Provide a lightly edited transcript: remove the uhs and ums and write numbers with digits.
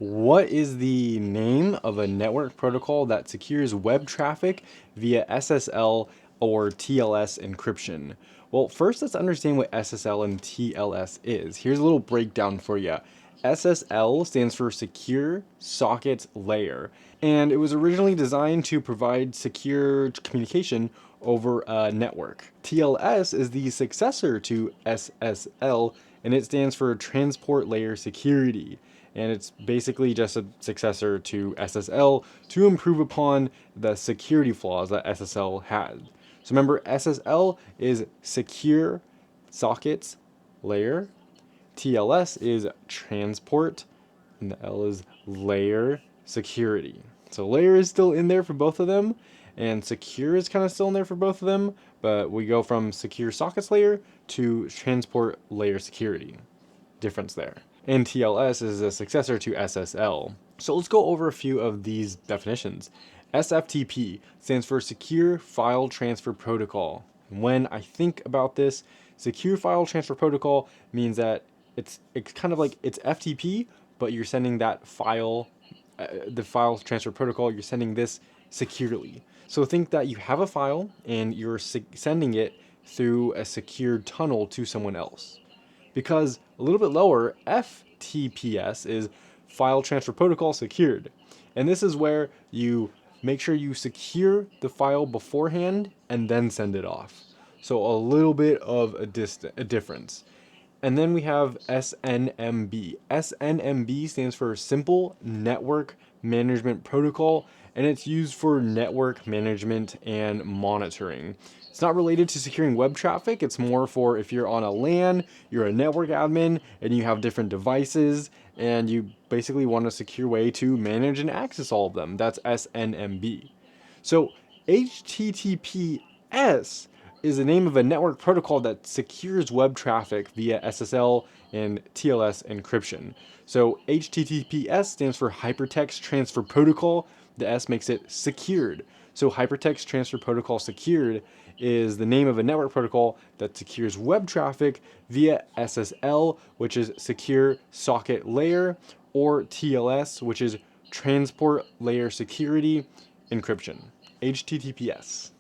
What is the name of a network protocol that secures web traffic via SSL or TLS encryption? Well, first let's understand what SSL and TLS is. Here's a little breakdown for you. SSL stands for Secure Sockets Layer, and it was originally designed to provide secure communication over a network. TLS is the successor to SSL, and it stands for Transport Layer Security, and it's basically just a successor to SSL to improve upon the security flaws that SSL had. So remember, SSL is Secure Sockets Layer, TLS is Transport, and the L is Layer Security. So layer is still in there for both of them, and secure is kind of still in there for both of them, but we go from Secure Sockets Layer to Transport Layer Security. Difference there. And TLS is a successor to SSL. So let's go over a few of these definitions. SFTP stands for Secure File Transfer Protocol. When I think about this, Secure File Transfer Protocol means that it's kind of like it's FTP, but you're sending that file, the file transfer protocol, you're sending this securely. So think that you have a file and you're sending it through a secured tunnel to someone else. Because a little bit lower, FTPS is File Transfer Protocol Secured. And this is where you make sure you secure the file beforehand and then send it off. So a little bit of a difference. And then we have SNMP. SNMP stands for Simple Network Management Protocol, and it's used for network management and monitoring. It's not related to securing web traffic. It's more for if you're on a LAN, you're a network admin, and you have different devices, and you basically want a secure way to manage and access all of them. That's SNMP. So HTTPS is the name of a network protocol that secures web traffic via SSL and TLS encryption. So HTTPS stands for Hypertext Transfer Protocol. The S makes it secured. So Hypertext Transfer Protocol Secured is the name of a network protocol that secures web traffic via SSL, which is Secure Socket Layer, or TLS, which is Transport Layer Security Encryption. HTTPS.